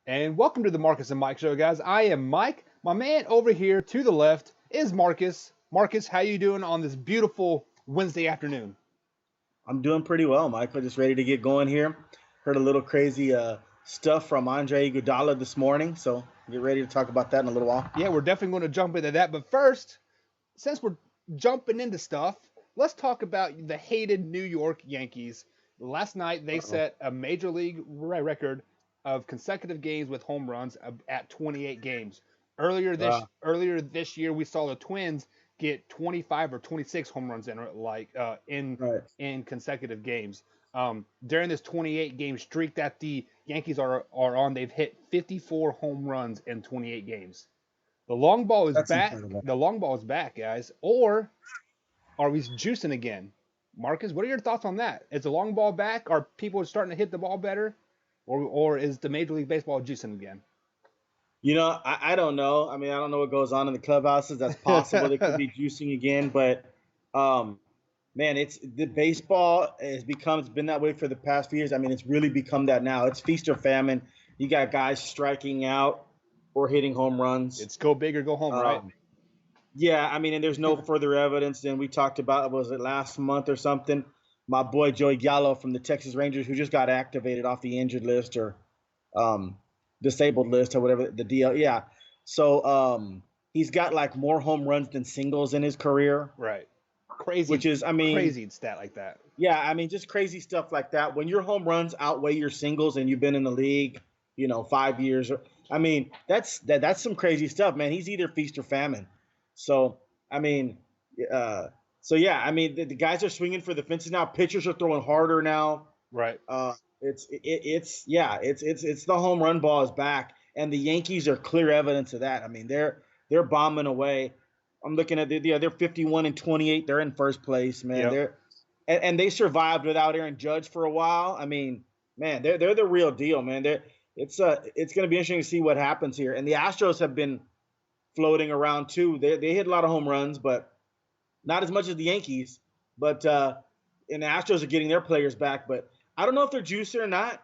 And welcome to the Marcus and Mike Show, guys. I am Mike. My man over here to the left is Marcus. Marcus, how you doing on this beautiful Wednesday afternoon? I'm doing pretty well, Mike. We're just ready to get going here. Heard a little crazy stuff from Andre Iguodala this morning, so get ready to talk about that in a little while. Yeah, we're definitely going to jump into that. But first, since we're jumping into stuff, let's talk about the hated New York Yankees. Last night, they Uh-oh. set a major league record of consecutive games with home runs at 28 games. Earlier this year, we saw the Twins get 25 or 26 home runs in Right. in consecutive games. During this 28 game streak that the Yankees are on, they've hit 54 home runs in 28 games. The long ball is That's back. incredible. The long ball is back, guys. Or are we juicing again? Marcus, what are your thoughts on that? Is the long ball back? Are people starting to hit the ball better? Or is the Major League Baseball juicing again? I don't know. I mean, I don't know what goes on in the clubhouses. That's possible. They could be juicing again, but um, man, it's the baseball has become. It's been that way for the past few years. I mean, it's really become that now. It's feast or famine. You got guys striking out or hitting home runs. It's go big or go home, right? Um, Yeah, I mean, and there's no further evidence than we talked about. Was it last month or something? My boy Joey Gallo from the Texas Rangers, who just got activated off the injured list or um, disabled list or whatever the deal. Yeah, so he's got like more home runs than singles in his career, Right. which Crazy, is, I mean, crazy stat like that. yeah, I mean, just crazy stuff like that. When your home runs outweigh your singles and you've been in the league, 5 years. I mean, that's some crazy stuff, man. He's either feast or famine. So, I mean, uh, so yeah, I mean, the guys are swinging for the fences now. Pitchers are throwing harder now. Right. It's the home run ball is back, and the Yankees are clear evidence of that. I mean, they're bombing away. I'm looking at they're 51 and 28. They're in first place, man. Yep. And they survived without Aaron Judge for a while. I mean, man, they're the real deal, man. It's going to be interesting to see what happens here. And the Astros have been floating around too. They hit a lot of home runs, but not as much as the Yankees. But and the Astros are getting their players back, but I don't know if they're juicing or not.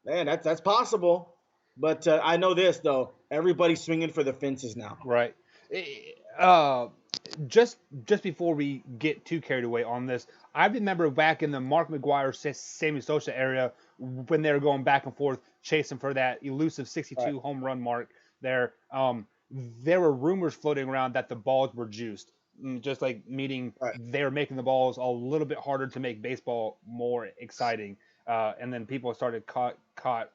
Man, that's possible. But I know this though: everybody's swinging for the fences now. Right. Uh, just before we get too carried away on this, I remember back in the Mark McGuire, Sammy Sosa area when they were going back and forth chasing for that elusive Right, 62 home run mark. There were rumors floating around that the balls were juiced, just like meaning right, they were making the balls a little bit harder to make baseball more exciting. And then people started caught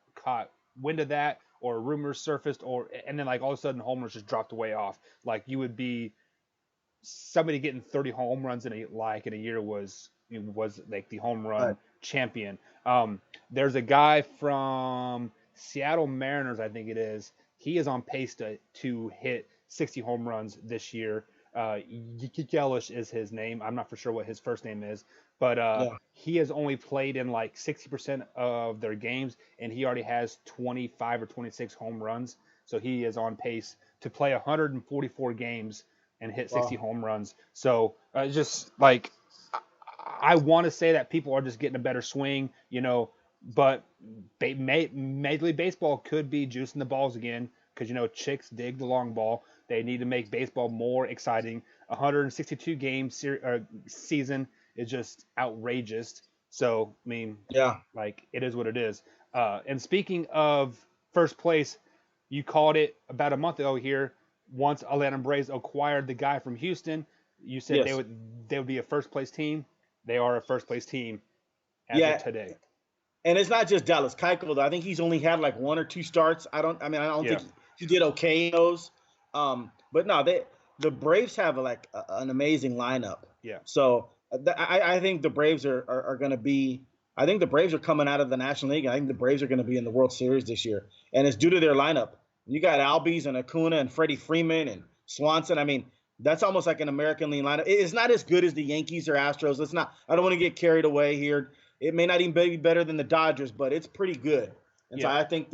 wind of that, or rumors surfaced, and then like all of a sudden homers just dropped way off. Like you would be somebody getting 30 home runs in a year was like the home right. run champion. There's a guy from Seattle Mariners, I think it is. He is on pace to hit 60 home runs this year. Yelich is his name. I'm not for sure what his first name is, but Yeah. he has only played in like 60% of their games, and he already has 25 or 26 home runs. So he is on pace to play 144 games and hit 60 Wow. home runs. So just like I want to say that people are just getting a better swing, but Major League Baseball could be juicing the balls again because chicks dig the long ball. They need to make baseball more exciting. 162 game season is just outrageous. So I mean, Yeah. like it is what it is. And speaking of first place, you called it about a month ago here. Once Atlanta Braves acquired the guy from Houston, you said they Yes. would they would be a first place team. They are a first place team as of Yeah. today. And it's not just Dallas Keuchel, though. I think he's only had like one or two starts. I don't Yeah, think he did okay in those. But no, the Braves have an amazing lineup. yeah, So I think the Braves are going to be. I think the Braves are coming out of the National League. I think the Braves are going to be in the World Series this year, and it's due to their lineup. You got Albies and Acuna and Freddie Freeman and Swanson. I mean, that's almost like an American League lineup. It's not as good as the Yankees or Astros. Let's not. I don't want to get carried away here. It may not even be better than the Dodgers, but it's pretty good. And so yeah. I think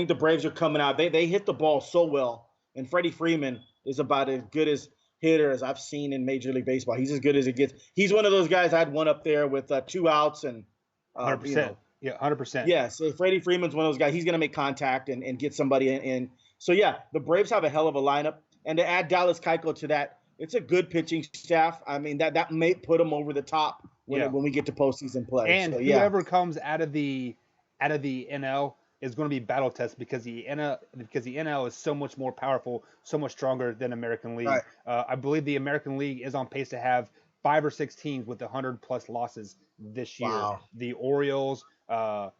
the Braves are coming out. They hit the ball so well, and Freddie Freeman is about as good as hitter as I've seen in Major League Baseball. He's as good as it gets. He's one of those guys I'd one up there with two outs and one Hundred you know percent. Yeah, 100%. Yes, if Freddie Freeman's one of those guys, he's going to make contact and get somebody in. So yeah, the Braves have a hell of a lineup, and to add Dallas Keuchel to that, it's a good pitching staff. I mean that may put them over the top Yeah. when we get to postseason play. And So yeah, whoever comes out of the NL is going to be battle tested because the NL is so much more powerful, so much stronger than American League. right. I believe the American League is on pace to have 5 or 6 teams with 100+ losses this year. Wow. The Orioles, my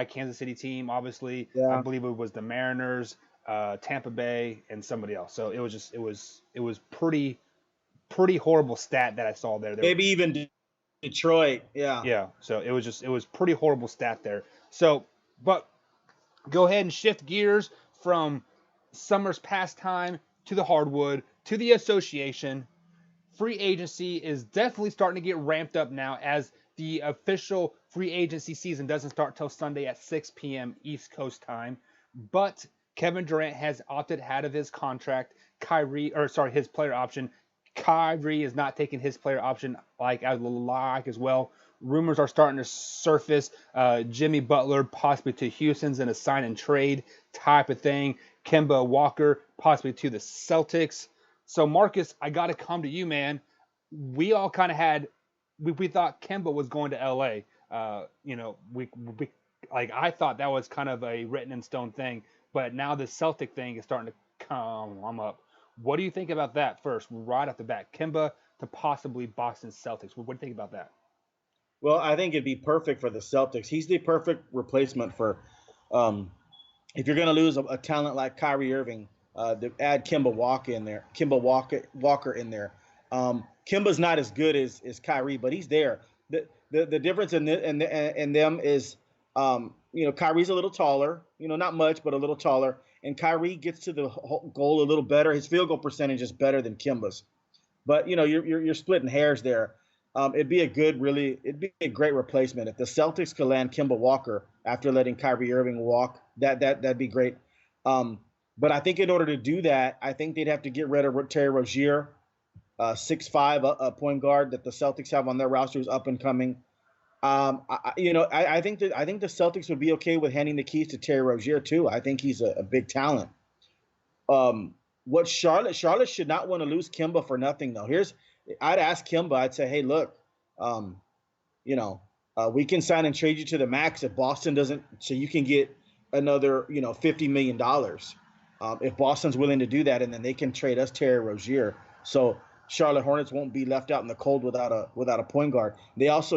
Kansas City team, obviously. I Yeah. believe it was the Mariners, Tampa Bay, and somebody else. So it was pretty horrible stat that I saw there. Maybe even Detroit. Yeah. Yeah, so it was pretty horrible stat there. So, but go ahead and shift gears from summer's pastime to the hardwood to the association. Free agency is definitely starting to get ramped up now as the official free agency season doesn't start till Sunday at 6 p.m. East Coast time. But Kevin Durant has opted out of his contract. His player option. Kyrie is not taking his player option like I would like as well. Rumors are starting to surface. Jimmy Butler possibly to Houston's in a sign and trade type of thing. Kemba Walker possibly to the Celtics. So Marcus, I got to come to you, man. We all kind of had we thought Kemba was going to L.A. We like I thought that was kind of a written in stone thing, but now the Celtic thing is starting to come up. What do you think about that first, right off the bat? Kemba to possibly Boston Celtics. What do you think about that? Well, I think it'd be perfect for the Celtics. He's the perfect replacement for um, if you're going to lose a talent like Kyrie Irving, add Kemba Walker in there. Kemba's not as good as Kyrie, but he's there. The difference in them is, Kyrie's a little taller, not much, but a little taller, and Kyrie gets to the goal a little better. His field goal percentage is better than Kemba's, but you're splitting hairs there. It'd be a great replacement if the Celtics could land Kemba Walker after letting Kyrie Irving walk. That'd be great. Um, but I think in order to do that, I think they'd have to get rid of Terry Rozier, 6'5", a point guard that the Celtics have on their roster who's up and coming. I think the Celtics would be okay with handing the keys to Terry Rozier too. I think he's a big talent. What Charlotte should not want to lose Kemba for nothing though. I'd ask Kemba. I'd say, hey, look, um, we can sign and trade you to the max if Boston doesn't, so you can get another, $50 million. If Boston's willing to do that, and then they can trade us Terry Rozier, so Charlotte Hornets won't be left out in the cold without a point guard.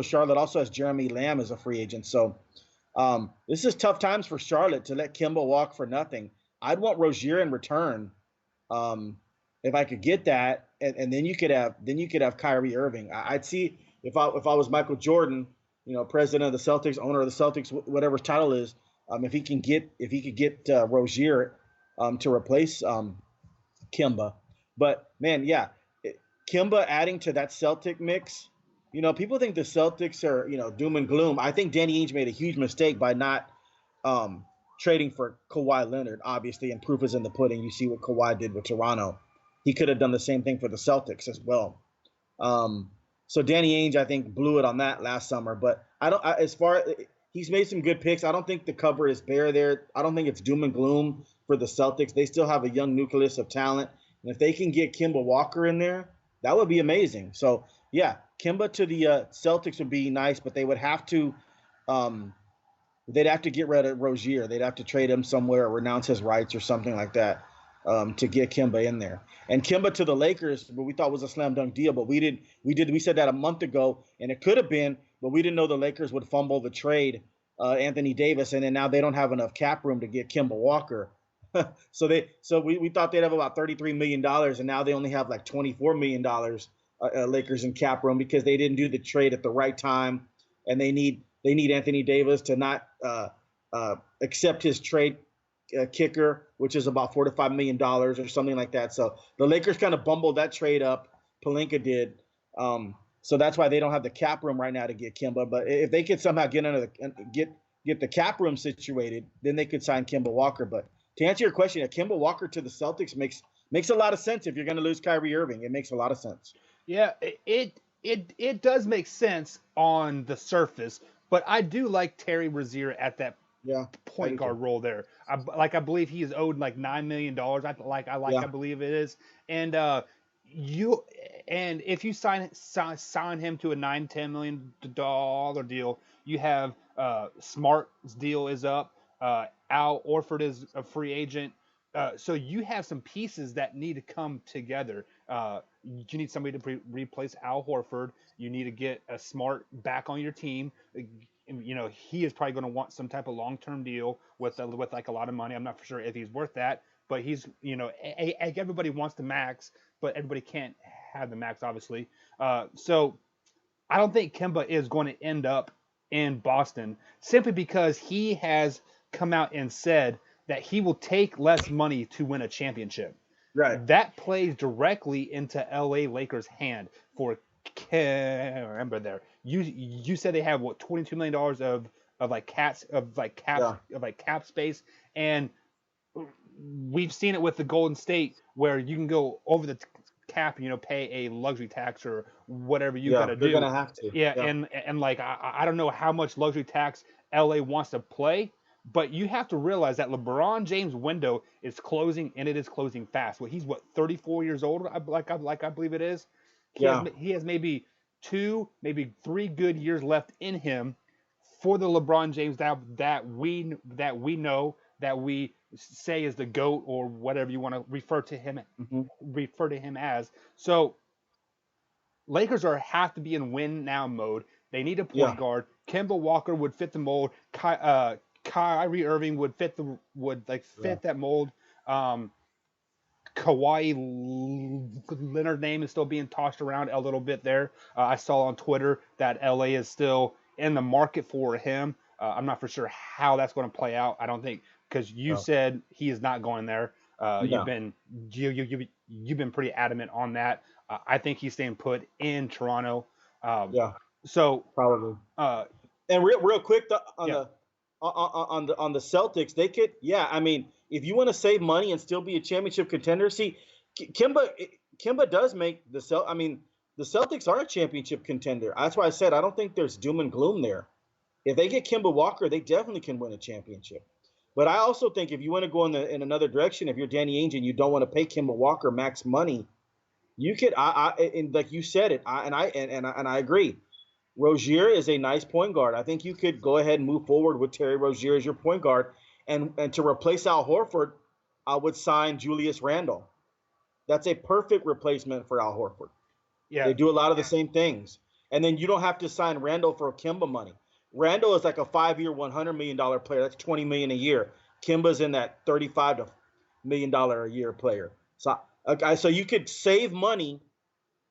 Charlotte also has Jeremy Lamb as a free agent, so this is tough times for Charlotte to let Kemba walk for nothing. I'd want Rozier in return. If I could get that, and then you could have Kyrie Irving. I'd see if I was Michael Jordan, president of the Celtics, owner of the Celtics, whatever his title is, if he could get Rozier to replace Kemba. But man, yeah, Kemba adding to that Celtic mix. People think the Celtics are doom and gloom. I think Danny Ainge made a huge mistake by not trading for Kawhi Leonard, obviously, and proof is in the pudding. You see what Kawhi did with Toronto. He could have done the same thing for the Celtics as well. So Danny Ainge, I think, blew it on that last summer. But he's made some good picks. I don't think the cupboard is bare there. I don't think it's doom and gloom for the Celtics. They still have a young nucleus of talent. And if they can get Kemba Walker in there, that would be amazing. So, yeah, Kemba to the Celtics would be nice, but they would have to they'd have to get rid of Rozier. They'd have to trade him somewhere or renounce his rights or something like that to get Kemba in there. And Kemba to the Lakers, what we thought was a slam dunk deal, but we said that a month ago, and it could have been, but we didn't know the Lakers would fumble the trade, Anthony Davis, and then now they don't have enough cap room to get Kemba Walker. So we thought they'd have about $33 million, and now they only have like $24 million Lakers in cap room because they didn't do the trade at the right time, and they need Anthony Davis to not accept his trade kicker, which is about $4 to $5 million or something like that. So the Lakers kind of bumbled that trade up. Pelinka did. So that's why they don't have the cap room right now to get Kemba. But if they could somehow get the cap room situated, then they could sign Kemba Walker. But to answer your question, Kemba Walker to the Celtics makes a lot of sense if you're going to lose Kyrie Irving. It makes a lot of sense. Yeah, it does make sense on the surface, but I do like Terry Rozier at that Yeah, I point do too. guard role there. I believe he is owed like $9 million. I Yeah, believe it is, and you and if you sign him to a $9-10 million deal, you have Smart's deal is up. Al Orford is a free agent. So you have some pieces that need to come together. You need somebody to replace Al Horford. You need to get a Smart back on your team. He is probably going to want some type of long term deal with like a lot of money. I'm not for sure if he's worth that, but he's everybody wants the max, but everybody can't have the max, obviously. So I don't think Kemba is going to end up in Boston simply because he has come out and said that he will take less money to win a championship. right. That plays directly into LA Lakers' hand for Kemba there. You said they have what $22 million of like cats of like caps Yeah, of like cap space, and we've seen it with the Golden State where you can go over the cap, pay a luxury tax or whatever you got yeah. to They're do. gonna have to. Yeah, Yeah, and like I don't know how much luxury tax LA wants to play, but you have to realize that LeBron James' window is closing and it is closing fast. Well, he's what 34 years old, I believe it is. yeah, He has maybe two, maybe 3 good years left in him for the LeBron James that we know that we say is the goat or whatever you want to hmm, refer to him as. So Lakers have to be in win now mode. They need a yeah, point guard. Kemba Walker would fit the mold. Kyrie Irving would like yeah, fit that mold. Um, Kawhi Leonard name is still being tossed around a little bit there. I saw on Twitter that LA is still in the market for him. I'm not for sure how that's going to play out. I don't think because you no, said he is not going there. You've no, been you've been pretty adamant on that. I think he's staying put in Toronto. Um, yeah, so probably. uh, And real quick on yeah, the Celtics, they could, yeah. I mean, if you want to save money and still be a championship contender, see, Kimba does make the Cel. I mean, the Celtics are a championship contender. That's why I said I don't think there's doom and gloom there. If they get Kimba Walker, they definitely can win a championship. But I also think if you want to go in another direction, if you're Danny Ainge and you don't want to pay Kimba Walker max money, you could. And like you said it, I agree. Rozier is a nice point guard. I think you could go ahead and move forward with Terry Rozier as your point guard, and to replace Al Horford, I would sign Julius Randle. That's a perfect replacement for Al Horford. yeah, They do a lot of the same things, and then you don't have to sign Randle for Kimba money. Randle is like a 5-year, $100 million player. That's $20 million a year. Kimba's in that $35 million a year player. So, okay, so you could save money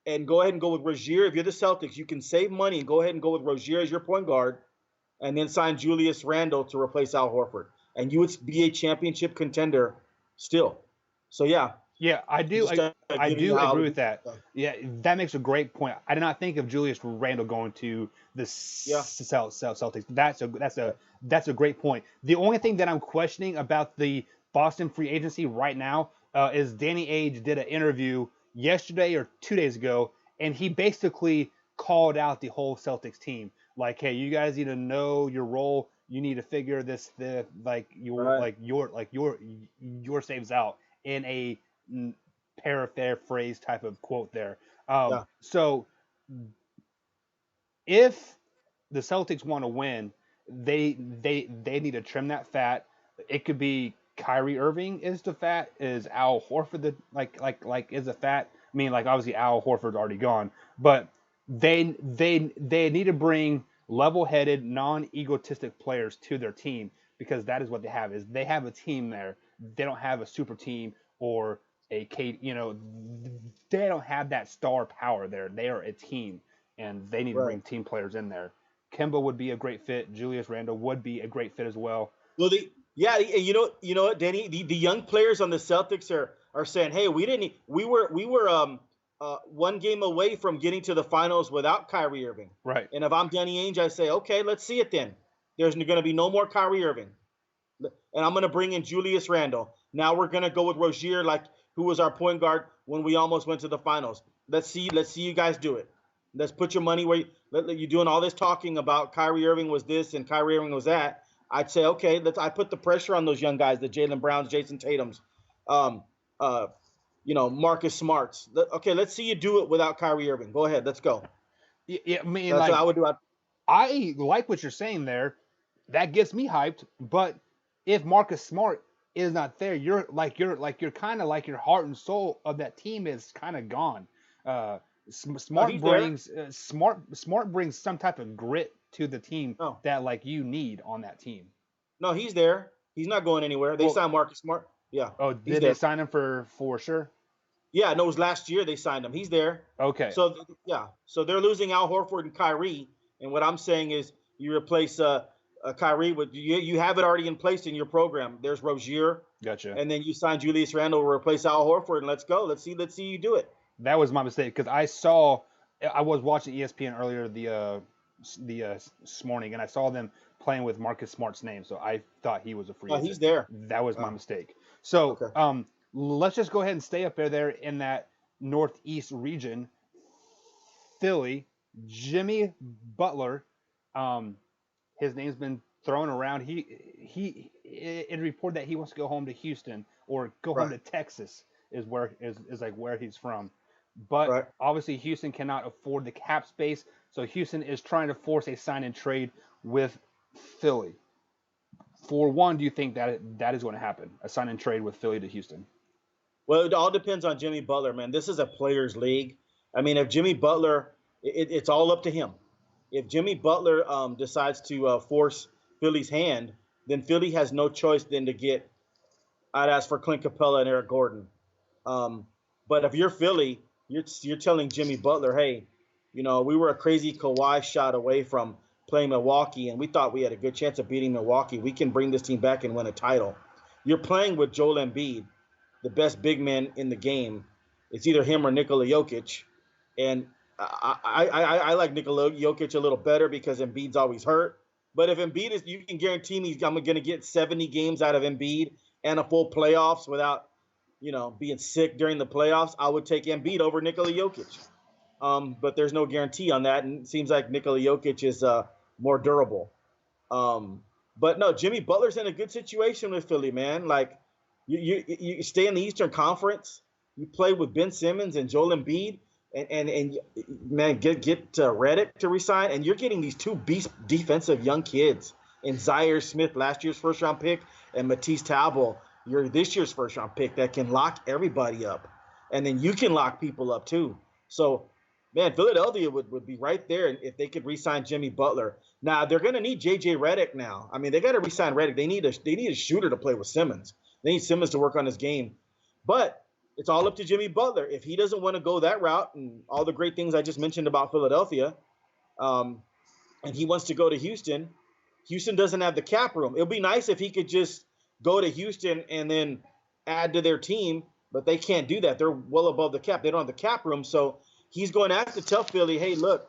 and go ahead and go with Rozier. If you're the Celtics, you can save money and go ahead and go with Rozier as your point guard, and then sign Julius Randle to replace Al Horford, and you would be a championship contender still. So yeah, yeah. I do. just I giving you do how. agree with that. Yeah, that makes a great point. I did not think of Julius Randle going to the Yeah, Celtics. That's a great point. The only thing that I'm questioning about the Boston free agency right now is Danny Ainge did an interview yesterday or 2 days ago, and he basically called out the whole Celtics team. Like, hey, you guys need to know your role. You need to figure the right. your saves out in a paraphrase type of quote there. Yeah, So if the Celtics want to win, they need to trim that fat. It could be Kyrie Irving is the fat, is Al Horford the like is the fat. I mean, like obviously Al Horford's already gone, but they need to bring level-headed, non-egotistic players to their team because that is what they have. Is they have a team there. They don't have a super team or a K. They don't have that star power there. They are a team, and they need to right. bring team players in there. Kemba would be a great fit. Julius Randle would be a great fit as well. Well, yeah, you know what, Danny, the young players on the Celtics are saying, hey, we were one game away from getting to the finals without Kyrie Irving. Right. And if I'm Danny Ainge, I say, okay, let's see it then. There's going to be no more Kyrie Irving, and I'm going to bring in Julius Randle. Now we're going to go with Rozier, like who was our point guard when we almost went to the finals. Let's see you guys do it. Let's put your money where you're doing all this talking about Kyrie Irving was this and Kyrie Irving was that. I'd say, okay, I put the pressure on those young guys, the Jaylen Browns, Jason Tatum's, um, uh, Marcus Smarts. Okay, let's see you do it without Kyrie Irving. Go ahead, let's go. Yeah, I mean, That's what I like would do. I like what you're saying there. That gets me hyped. But if Marcus Smart is not there, you're kind of like your heart and soul of that team is kind of gone. Uh, No, Smart he's there. brings Smart brings some type of grit to the team No, that like you need on that team. no, he's there. He's not going anywhere. They Well, signed Marcus Smart. Yeah, oh, he's did they there. sign him for sure? Yeah, no, it was last year they signed him. He's there. Okay, So yeah, so they're losing Al Horford and Kyrie, and what I'm saying is you replace Kyrie with you have it already in place in your program. There's Rozier, gotcha. and then you sign Julius Randle to replace Al Horford, and let's go. Let's see you do it. That was my mistake because I was watching ESPN earlier this morning and I saw them playing with Marcus Smart's name, so I thought he was a free No, he's agent. there. That was my mistake. So Okay. let's just go ahead and stay up there in that northeast region. Philly, Jimmy Butler, um, his name's been thrown around. It reported that he wants to go home to Houston or go home Right. to Texas is like where he's from. But Right. obviously Houston cannot afford the cap space, so Houston is trying to force a sign and trade with Philly. For one, do you think that is going to happen? A sign and trade with Philly to Houston? Well, it all depends on Jimmy Butler, man. This is a players' league. I mean, if Jimmy Butler, it's all up to him. If Jimmy Butler decides to force Philly's hand, then Philly has no choice than to get. I'd ask for Clint Capella and Eric Gordon. Um, but if you're Philly, you're telling Jimmy Butler, hey, we were a crazy Kawhi shot away from playing Milwaukee, and we thought we had a good chance of beating Milwaukee. We can bring this team back and win a title. You're playing with Joel Embiid, the best big man in the game. It's either him or Nikola Jokic, and I like Nikola Jokic a little better because Embiid's always hurt. But if Embiid is, you can guarantee me I'm going to get 70 games out of Embiid and a full playoffs without being sick during the playoffs. I would take Embiid over Nikola Jokic. But there's no guarantee on that, and it seems like Nikola Jokic is more durable. But no, Jimmy Butler's in a good situation with Philly, man. Like you stay in the Eastern Conference, you play with Ben Simmons and Joel Embiid, and man, get Redick to resign, and you're getting these two beast defensive young kids in Zaire Smith, last year's first round pick, and Matisse Thybulle, you're this year's first round pick that can lock everybody up, and then you can lock people up too. So, man, Philadelphia would be right there if they could re-sign Jimmy Butler. Now they're going to need JJ Redick now. I mean, they got to re-sign Redick. They need a shooter to play with Simmons. They need Simmons to work on his game, but it's all up to Jimmy Butler. If he doesn't want to go that route and all the great things I just mentioned about Philadelphia, and he wants to go to Houston, Houston doesn't have the cap room. It would be nice if he could just go to Houston and then add to their team, but they can't do that. They're well above the cap. They don't have the cap room. So he's going to have to tell Philly, hey, look,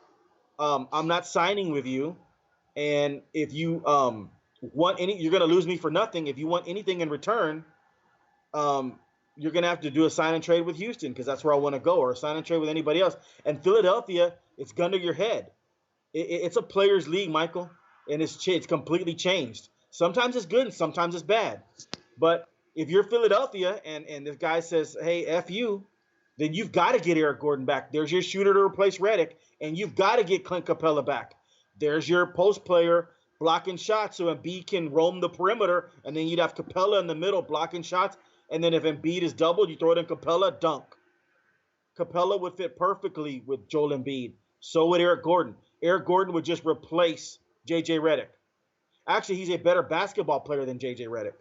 I'm not signing with you. And if you want you're going to lose me for nothing. If you want anything in return, you're going to have to do a sign and trade with Houston because that's where I want to go, or a sign and trade with anybody else. And Philadelphia, it's gun to your head. It's a players' league, Michael, and it's completely changed. Sometimes it's good and sometimes it's bad. But if you're Philadelphia and this guy says, hey, F you, then you've got to get Eric Gordon back. There's your shooter to replace Redick, and you've got to get Clint Capella back. There's your post player blocking shots so Embiid can roam the perimeter, and then you'd have Capella in the middle blocking shots. And then if Embiid is doubled, you throw it in Capella, dunk. Capella would fit perfectly with Joel Embiid. So would Eric Gordon. Eric Gordon would just replace JJ Redick. Actually, he's a better basketball player than JJ Redick.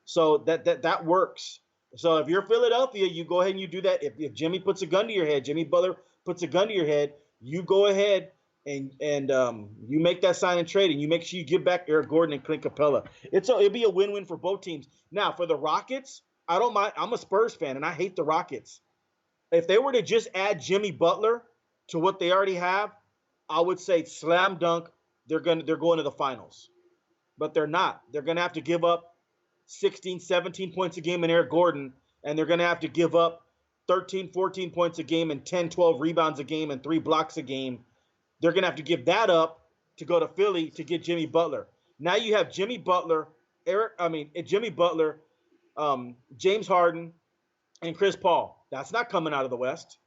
So that works. So if you're Philadelphia, you go ahead and you do that. If Jimmy puts a gun to your head, Jimmy Butler puts a gun to your head, you go ahead and you make that sign and trade, and you make sure you give back Eric Gordon and Clint Capella. It'll be a win-win for both teams. Now for the Rockets, I don't mind. I'm a Spurs fan, and I hate the Rockets. If they were to just add Jimmy Butler to what they already have, I would say slam dunk. They're going to the finals, but they're not. They're going to have to give up 16, 17 points a game in Eric Gordon, and they're going to have to give up 13, 14 points a game and 10, 12 rebounds a game and 3 blocks a game. They're going to have to give that up to go to Philly to get Jimmy Butler. Now you have Jimmy Butler, James Harden, and Chris Paul. That's not coming out of the West.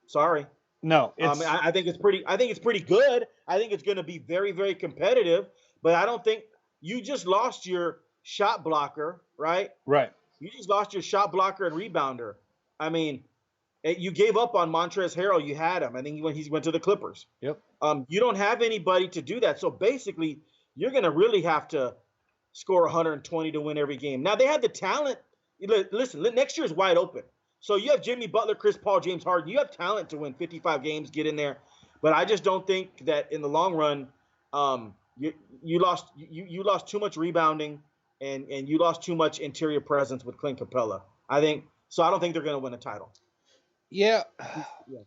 Sorry. No, it's I think it's pretty. I think it's pretty good. I think it's going to be very, very competitive. But I don't think you just lost your shot blocker, right? right. You just lost your shot blocker and rebounder. I mean, you gave up on Montrezl Harrell. You had him. I think when he went to the Clippers. Yep. You don't have anybody to do that. So basically, you're going to really have to score 120 to win every game. Now they have the talent. Listen, next year is wide open. So you have Jimmy Butler, Chris Paul, James Harden. You have talent to win 55 games, get in there. But I just don't think that in the long run, you lost too much rebounding and you lost too much interior presence with Clint Capella. I don't think they're going to win a title. Yeah. Yeah.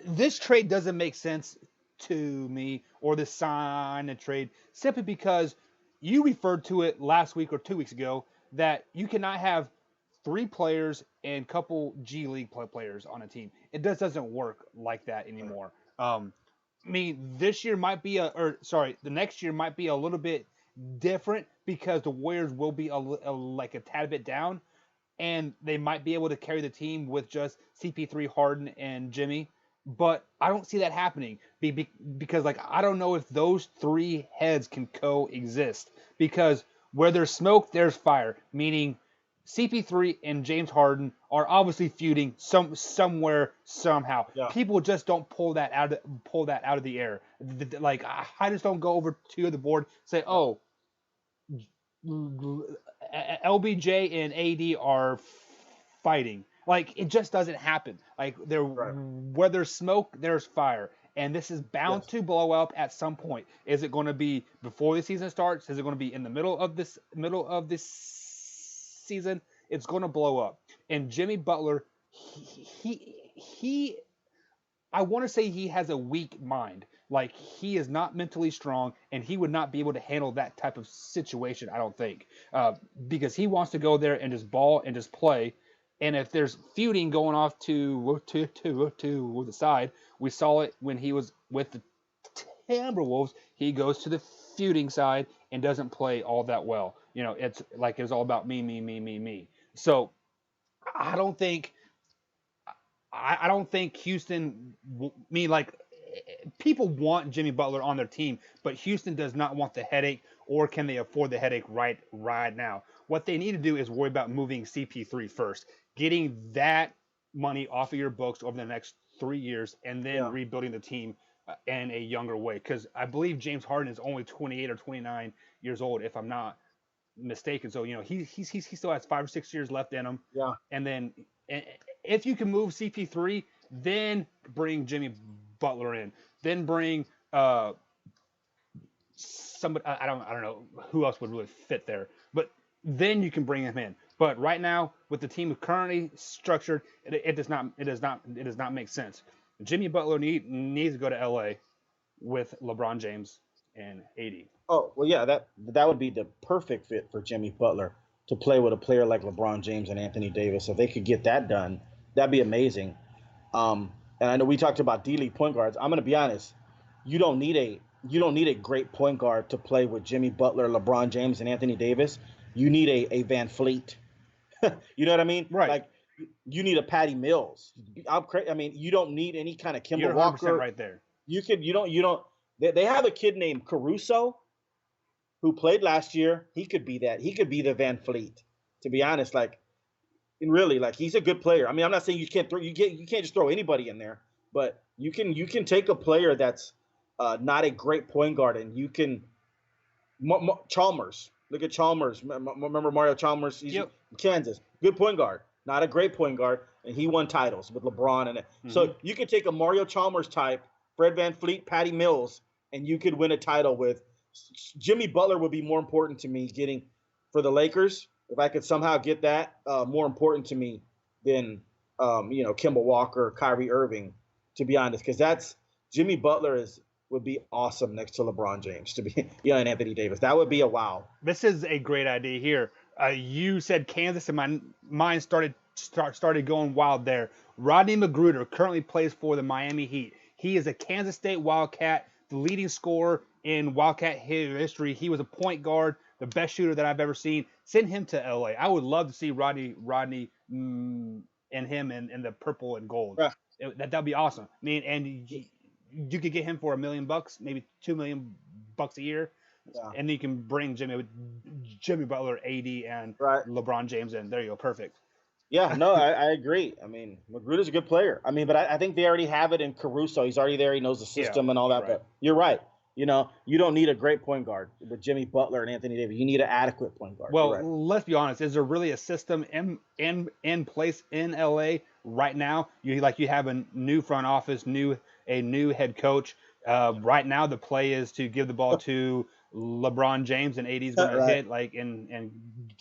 This trade doesn't make sense to me, or the sign and trade, simply because you referred to it last week or 2 weeks ago that you cannot have 3 players and couple G League players on a team. It just doesn't work like that anymore. I mean, the next year might be a little bit different because the Warriors will be like a tad bit down, and they might be able to carry the team with just CP3, Harden, and Jimmy. But I don't see that happening because, like, I don't know if those 3 heads can coexist, because where there's smoke, there's fire. Meaning, CP3 and James Harden are obviously feuding somewhere somehow. Yeah. People just don't pull that out of the air. Like, I just don't go over to the board and say, "Oh, LBJ and AD are fighting." Like, it just doesn't happen. Like, where there's smoke, there's fire, and this is bound to blow up at some point. Is it going to be before the season starts? Is it going to be in the middle of this season? It's going to blow up. And Jimmy Butler, he I want to say he has a weak mind. Like, he is not mentally strong, and he would not be able to handle that type of situation, I don't think, because he wants to go there and just ball and just play. And if there's feuding going off to the side, we saw it when he was with the Timberwolves. He goes to the feuding side and doesn't play all that well. It's like it's all about me, me, me, me, me. So I don't think Houston. Like, people want Jimmy Butler on their team, but Houston does not want the headache, or can they afford the headache right now? What they need to do is worry about moving CP3 first, getting that money off of your books over the next 3 years, and then rebuilding the team in a younger way. Because I believe James Harden is only 28 or 29 years old, if I'm not mistaken. So he still has 5 or 6 years left in him. Yeah. And then if you can move CP3, then bring Jimmy Butler in. Then bring somebody. I don't know who else would really fit there, but then you can bring him in. But right now, with the team currently structured, it does not make sense. Jimmy Butler needs to go to LA with LeBron James and AD. Oh, well, yeah, that would be the perfect fit for Jimmy Butler to play with a player like LeBron James and Anthony Davis. If they could get that done, that'd be amazing. And I know we talked about D-League point guards. I'm going to be honest. You don't need a great point guard to play with Jimmy Butler, LeBron James, and Anthony Davis. You need a Van Fleet. You know what I mean? Right. Like, you need a Patty Mills. I mean, you don't need any kind of Kemba You're 100% Walker. right there. You don't. They have a kid named Caruso who played last year. He could be that. He could be the Van Fleet. To be honest, like, and really, like, he's a good player. I mean, I'm not saying you can't just throw anybody in there, but you can take a player that's not a great point guard, and you can Chalmers. Look at Chalmers. Remember Mario Chalmers? He's in Kansas. Good point guard. Not a great point guard, and he won titles with LeBron and it. Mm-hmm. So you could take a Mario Chalmers type, Fred VanVleet, Patty Mills, and you could win a title with. Jimmy Butler would be more important to me getting for the Lakers. If I could somehow get that, more important to me than Kemba Walker, Kyrie Irving, to be honest, because that's Jimmy Butler would be awesome next to LeBron James and Anthony Davis. That would be a wow. This is a great idea here. You said Kansas, and my mind started started going wild there. Rodney Magruder currently plays for the Miami Heat. He is a Kansas State Wildcat, the leading scorer in Wildcat history. He was a point guard, the best shooter that I've ever seen. Send him to LA. I would love to see Rodney and him in the purple and gold. Right. That'd be awesome. I mean, and you could get him for $1 million, maybe $2 million a year, Yeah. and then you can bring Jimmy Butler, AD, and Right. LeBron James in. There you go, perfect. Yeah, no, I agree. I mean, Magruder's a good player. I mean, but I think they already have it in Caruso. He's already there. He knows the system and all that. right. But you're right. You know, you don't need a great point guard with Jimmy Butler and Anthony Davis. You need an adequate point guard. Well, You're right. let's be honest. Is there really a system in place in LA right now? You have a new front office, a new head coach. Right now, the play is to give the ball to LeBron James, and AD's going to Right. hit and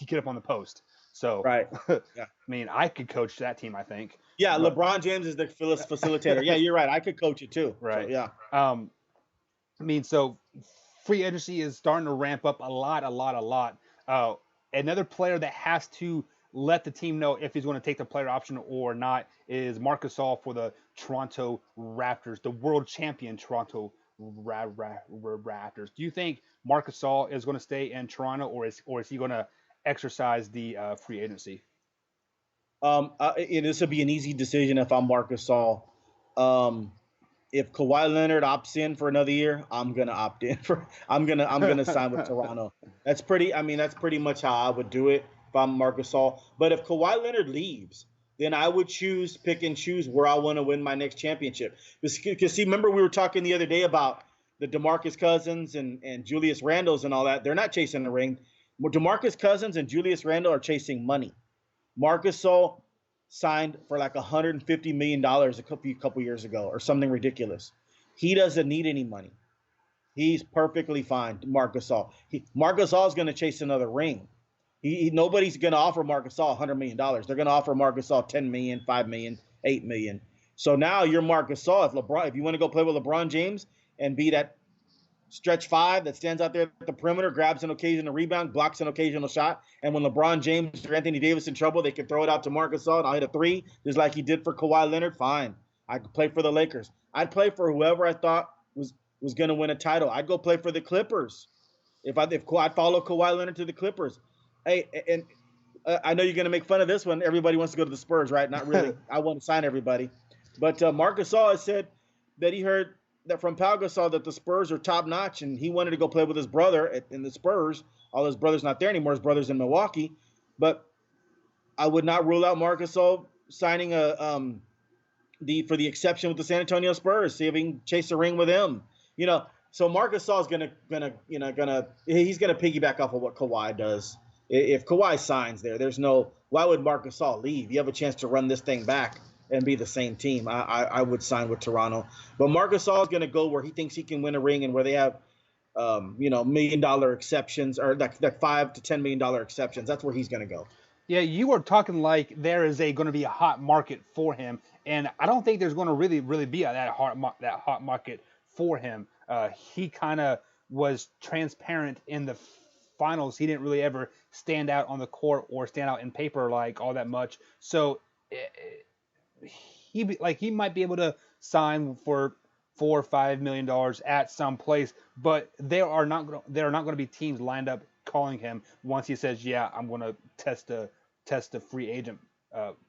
get up on the post. So, Right. Yeah. I mean, I could coach that team. I think. Yeah, But- LeBron James is the facilitator. Yeah, you're right. I could coach it too. Right. So, yeah. I mean, so free agency is starting to ramp up a lot. Another player that has to let the team know if he's going to take the player option or not is Marc Gasol for the Toronto Raptors, the world champion Toronto Raptors. Do you think Marc Gasol is going to stay in Toronto, or is he going to exercise the free agency? This would be an easy decision if I'm Marc Gasol. If Kawhi Leonard opts in for another year, I'm gonna opt in for. I'm gonna sign with Toronto. That's pretty much how I would do it if I'm Marc Gasol. But if Kawhi Leonard leaves, then I would pick and choose where I want to win my next championship. Because see, remember we were talking the other day about the DeMarcus Cousins and Julius Randles and all that. They're not chasing the ring. DeMarcus Cousins and Julius Randle are chasing money. Marc Gasol signed for like $150 million a couple years ago or something ridiculous. He doesn't need any money. He's perfectly fine, Marc Gasol. Marc Gasol is going to chase another ring. Nobody's going to offer Marc Gasol $100 million. They're going to offer Marc Gasol $10 million, $5 million, $8 million. So now you're Marc Gasol. If you want to go play with LeBron James and be that stretch five that stands out there at the perimeter, grabs an occasional rebound, blocks an occasional shot, and when LeBron James or Anthony Davis in trouble, they can throw it out to Marc Gasol and I'll hit a three, just like he did for Kawhi Leonard. Fine. I could play for the Lakers. I'd play for whoever I thought was going to win a title. I'd go play for the Clippers. If I'd follow Kawhi Leonard to the Clippers. Hey, and I know you're going to make fun of this one. Everybody wants to go to the Spurs, right? Not really. I want to sign everybody. But Marc Gasol has said that he heard that from Pau Gasol that the Spurs are top notch, and he wanted to go play with his brother in the Spurs. All his brother's not there anymore. His brother's in Milwaukee, but I would not rule out Marc Gasol signing for the exception with the San Antonio Spurs. See if he can chase a ring with him. So Marc Gasol is he's gonna piggyback off of what Kawhi does. If Kawhi signs there's no why would Marc Gasol leave? You have a chance to run this thing back and be the same team. I would sign with Toronto. But Marc Gasol is going to go where he thinks he can win a ring and where they have, $1 million exceptions or like $5 to $10 million exceptions. That's where he's going to go. Yeah, you were talking like there is going to be a hot market for him, and I don't think there's going to really be that hot market for him. He kind of was transparent in the finals. He didn't really ever stand out on the court or stand out in paper like all that much. So he might be able to sign for $4 or $5 million at some place, but there are not going to be teams lined up calling him once he says, "Yeah, I'm going to test the free agent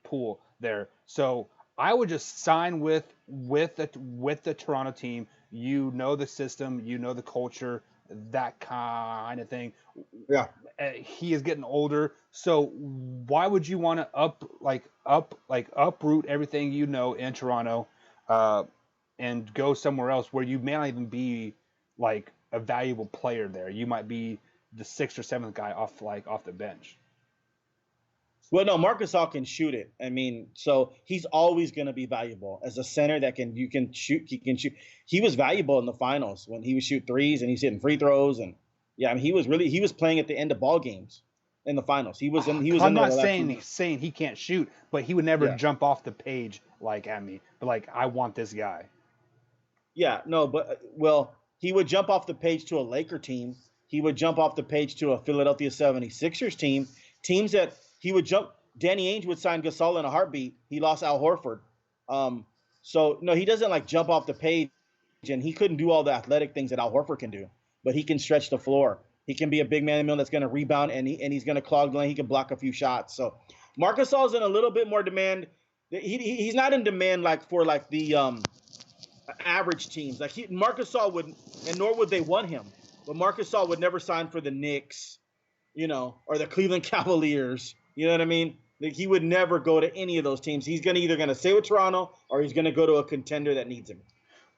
pool there." So I would just sign with the Toronto team. You know the system, you know the culture, that kind of thing. Yeah. He is getting older, so why would you want to uproot everything you know in Toronto, and go somewhere else where you may not even be like a valuable player there? You might be the sixth or seventh guy off the bench. Well, no, Marc Gasol can shoot it. I mean, so he's always going to be valuable as a center that you can shoot. He can shoot. He was valuable in the finals when he would shoot threes and he's hitting free throws. And yeah, I mean, he was playing at the end of ball games in the finals. I'm not saying he can't shoot, but he would never jump off the page at me. But I want this guy. Yeah, no, but he would jump off the page to a Laker team. He would jump off the page to a Philadelphia 76ers team. Teams that he would jump. Danny Ainge would sign Gasol in a heartbeat. He lost Al Horford. Um, so no, he doesn't like jump off the page, and he couldn't do all the athletic things that Al Horford can do, but he can stretch the floor. He can be a big man in the middle that's going to rebound, and he's going to clog the lane. He can block a few shots. So Marcus Gasol's in a little bit more demand. He's not in demand like for like the average teams. Like Marcus Gasol would, and nor would they want him. But Marcus Gasol would never sign for the Knicks, or the Cleveland Cavaliers. You know what I mean? Like, he would never go to any of those teams. He's either going to stay with Toronto or he's going to go to a contender that needs him.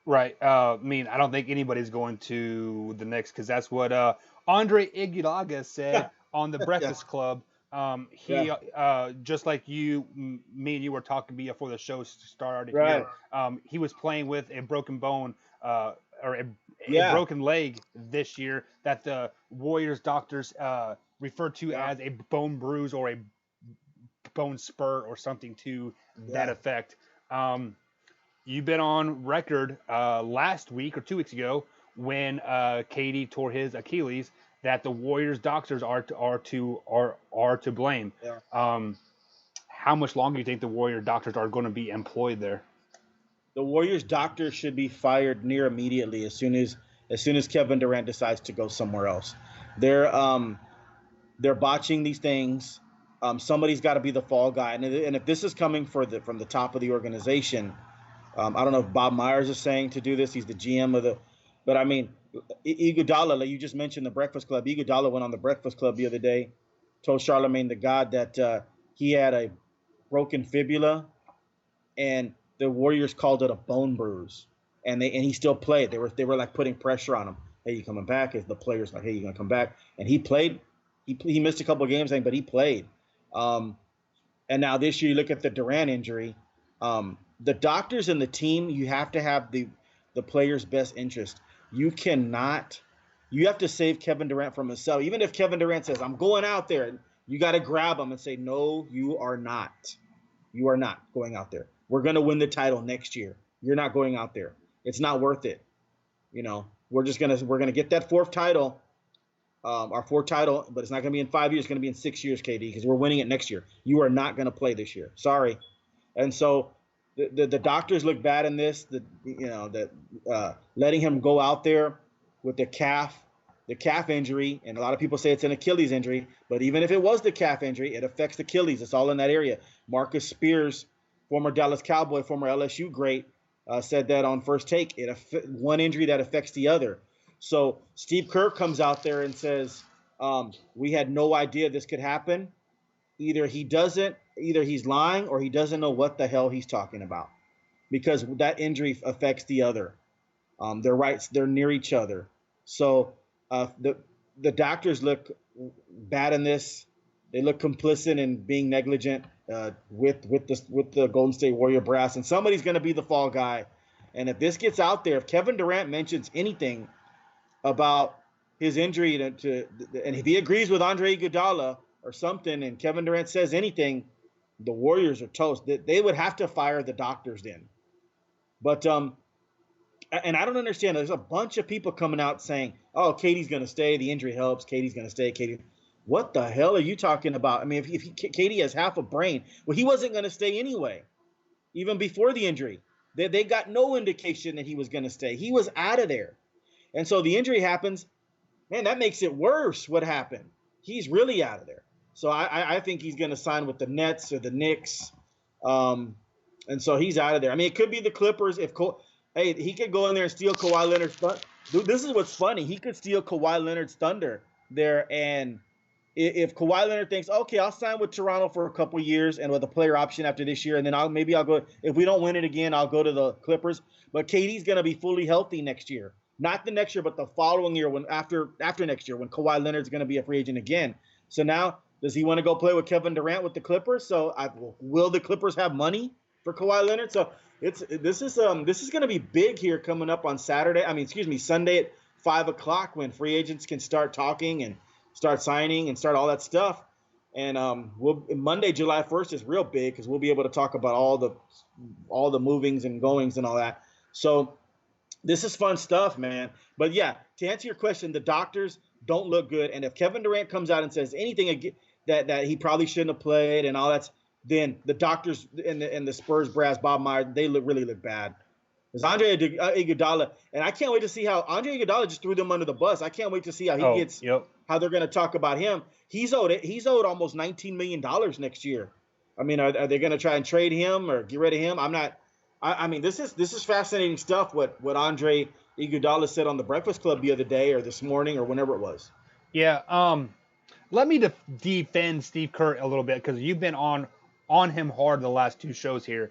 Right. I mean, I don't think anybody's going to the Knicks because that's what Andre Iguodala said on the Breakfast Club. He just like me and you were talking before the show started. Right. Here, he was playing with a broken bone or a broken leg this year that the Warriors doctors referred to as a bone bruise or a bone spur or something to that effect. You've been on record last week or 2 weeks ago when KD tore his Achilles that the Warriors doctors are to blame. Yeah. How much longer do you think the Warrior doctors are going to be employed there? The Warriors doctors should be fired near immediately as soon as Kevin Durant decides to go somewhere else. They're botching these things. Somebody's got to be the fall guy, and if this is coming from the top of the organization. I don't know if Bob Myers is saying to do this. He's the GM of but I mean, Iguodala, like you just mentioned, the Breakfast Club. Iguodala went on the Breakfast Club the other day, told Charlemagne the God that he had a broken fibula, and the Warriors called it a bone bruise, and he still played. They were like putting pressure on him. Hey, you coming back? As the players like, hey, you gonna come back? And he played. He missed a couple of games, but he played. And now this year, you look at the Durant injury. The doctors and the team, you have to have the player's best interest. You have to save Kevin Durant from himself. Even if Kevin Durant says, I'm going out there, you got to grab him and say, no, you are not. You are not going out there. We're going to win the title next year. You're not going out there. It's not worth it. We're going to get that fourth title, our fourth title, but it's not going to be in 5 years. It's going to be in 6 years, KD, because we're winning it next year. You are not going to play this year. Sorry. And so the doctors look bad in this. Letting him go out there with the calf injury, and a lot of people say it's an Achilles injury, but even if it was the calf injury, it affects the Achilles. It's all in that area. Marcus Spears, former Dallas Cowboy, former LSU great, said that on First Take. One injury that affects the other. So Steve Kerr comes out there and says, we had no idea this could happen. Either he's lying or he doesn't know what the hell he's talking about, because that injury affects the other. They're near each other. So the doctors look bad in this. They look complicit in being negligent with the Golden State Warrior brass, and somebody's going to be the fall guy. And if this gets out there, if Kevin Durant mentions anything about his injury and if he agrees with Andre Iguodala or something, and Kevin Durant says anything, the Warriors are toast. They would have to fire the doctors then. But and I don't understand. There's a bunch of people coming out saying, "Oh, KD's going to stay. The injury helps. KD's going to stay." KD, what the hell are you talking about? I mean, if KD has half a brain, well, he wasn't going to stay anyway, even before the injury. They got no indication that he was going to stay. He was out of there, and so the injury happens. Man, that makes it worse. What happened? He's really out of there. So I think he's going to sign with the Nets or the Knicks, and so he's out of there. I mean, it could be the Clippers. Hey, he could go in there and steal Kawhi Leonard's thunder. Dude, this is what's funny. He could steal Kawhi Leonard's thunder there, and if Kawhi Leonard thinks, okay, I'll sign with Toronto for a couple years and with a player option after this year, and then I'll go. If we don't win it again, I'll go to the Clippers. But KD's going to be fully healthy next year. Not the next year, but the following year, after next year, when Kawhi Leonard's going to be a free agent again. So now, does he want to go play with Kevin Durant with the Clippers? So will the Clippers have money for Kawhi Leonard? So this is going to be big here coming up on Sunday at 5:00 when free agents can start talking and start signing and start all that stuff. And Monday, July 1st is real big because we'll be able to talk about all the movings and goings and all that. So this is fun stuff, man. But yeah, to answer your question, the doctors don't look good. And if Kevin Durant comes out and says anything that he probably shouldn't have played and all that, then the doctors and the Spurs brass, Bob Myers, they really look bad. Because Andre Iguodala, and I can't wait to see how Andre Iguodala just threw them under the bus. I can't wait to see how he Oh, gets, yep. how they're going to talk about him. He's owed almost $19 million next year. I mean, are they going to try and trade him or get rid of him? I'm not. I mean, this is fascinating stuff. What Andre Iguodala said on the Breakfast Club the other day or this morning or whenever it was. Yeah. Let me defend Steve Kerr a little bit because you've been on him hard the last two shows here.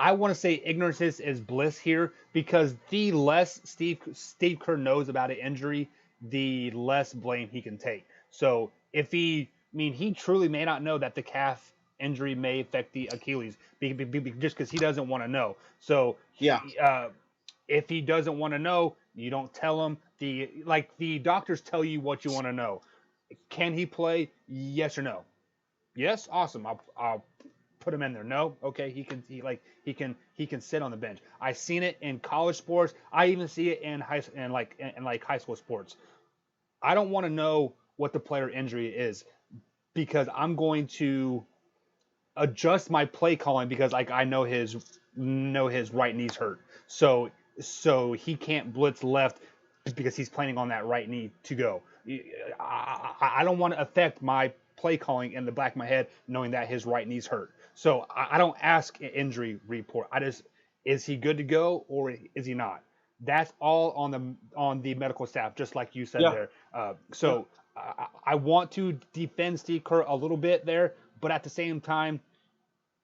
I want to say ignorance is bliss here because the less Steve Kerr knows about an injury, the less blame he can take. So if he truly may not know that the calf injury may affect the Achilles just because he doesn't want to know. So Yeah. if he doesn't want to know, you don't tell him. The doctors tell you what you want to know. Can he play? Yes or no? Yes, awesome. I'll put him in there. No, okay, he can sit on the bench. I've seen it in college sports. I even see it in high school sports. I don't want to know what the player injury is because I'm going to adjust my play calling because I know his right knee's hurt. So he can't blitz left because he's planning on that right knee to go. I don't want to affect my play calling in the back of my head knowing that his right knee's hurt. So I don't ask an injury report. I just, is he good to go or is he not? That's all on the medical staff, just like you said Yeah. there. So I want to defend Steve Kerr a little bit there, but at the same time,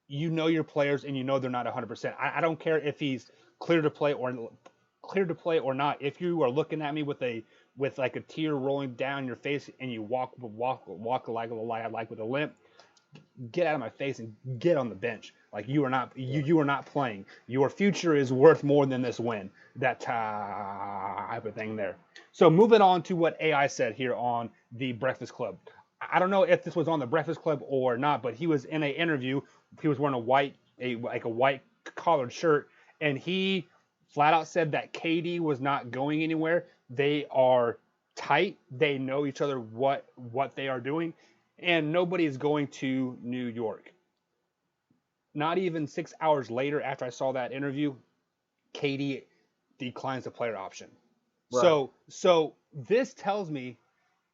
you know your players and you know they're not 100%. I don't care if he's clear to play or not. If you are looking at me with like a tear rolling down your face and you walk like with a limp, get out of my face and get on the bench. Like you are not playing. Your future is worth more than this win. That type of thing there. So moving on to what AI said here on the Breakfast Club. I don't know if this was on the Breakfast Club or not, but he was in an interview. He was wearing a white collared shirt, and he flat out said that KD was not going anywhere. They are tight. They know each other what they are doing, and nobody is going to New York. Not even 6 hours later, after I saw that interview, KD declines the player option. Right. So this tells me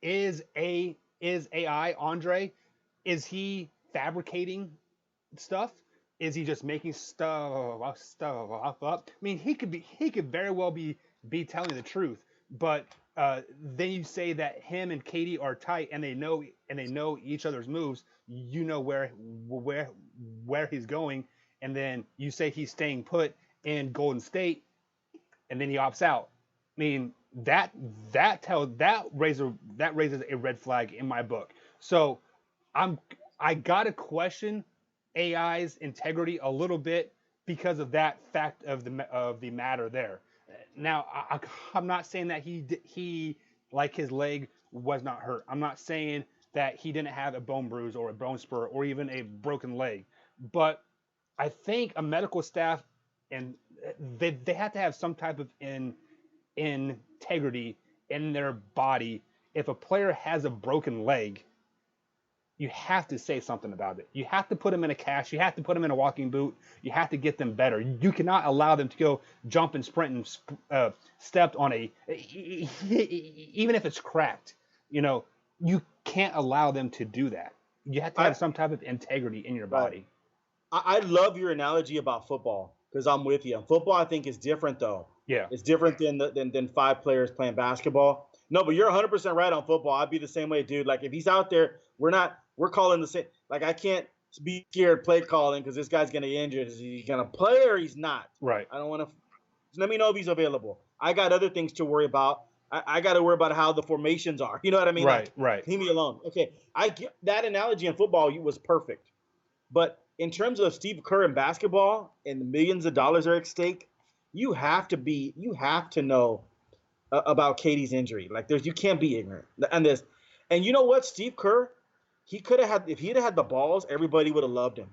is AI Andre? Is he fabricating stuff? Is he just making stuff up? I mean, he could very well be telling the truth, but then you say that him and Katie are tight and they know each other's moves. You know where he's going, and then you say he's staying put in Golden State, and then he opts out. I mean, that raises a red flag in my book. So I gotta question AI's integrity a little bit because of that fact of the matter there. Now I'm not saying that he like his leg was not hurt. I'm not saying that he didn't have a bone bruise or a bone spur or even a broken leg, but I think a medical staff and they have to have some type of integrity in their body. If a player has a broken leg, you have to say something about it. You have to put them in a cast. You have to put them in a walking boot. You have to get them better. You cannot allow them to go jump and sprint and stepped on even if it's cracked. You know, you can't allow them to do that. You have to have some type of integrity in your Right. body. I love your analogy about football because I'm with you. Football, I think, is different though. Yeah. It's different than five players playing basketball. No, but you're 100% right on football. I'd be the same way, dude. Like if he's out there, we're calling the same. Like I can't be scared play calling because this guy's gonna get injured. Is he gonna play or he's not? Right. I don't want to. Let me know if he's available. I got other things to worry about. I got to worry about how the formations are. You know what I mean? Right. Like, Right. leave me alone. Okay, I get that analogy in football was perfect. But in terms of Steve Kerr in basketball and the millions of dollars are at stake, you have to know about Katie's injury. Like you can't be ignorant. And you know what, Steve Kerr, he could have had, if he'd had the balls, everybody would have loved him.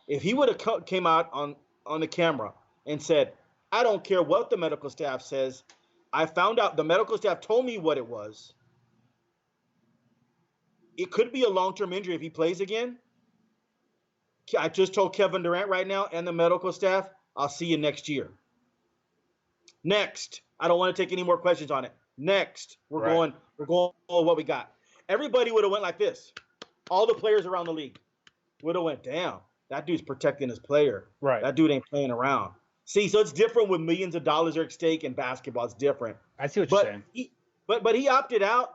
If he would have came out on the camera and said, I don't care what the medical staff says. I found out the medical staff told me what it was. It could be a long-term injury if he plays again. I just told Kevin Durant right now and the medical staff, I'll see you next year. Next. I don't want to take any more questions on it. Next. We're Right. going with what we got. Everybody would have went like this. All the players around the league would have went, damn, that dude's protecting his player. Right. That dude ain't playing around. See, so it's different when millions of dollars are at stake in basketball. It's different. I see what you're saying. But he opted out.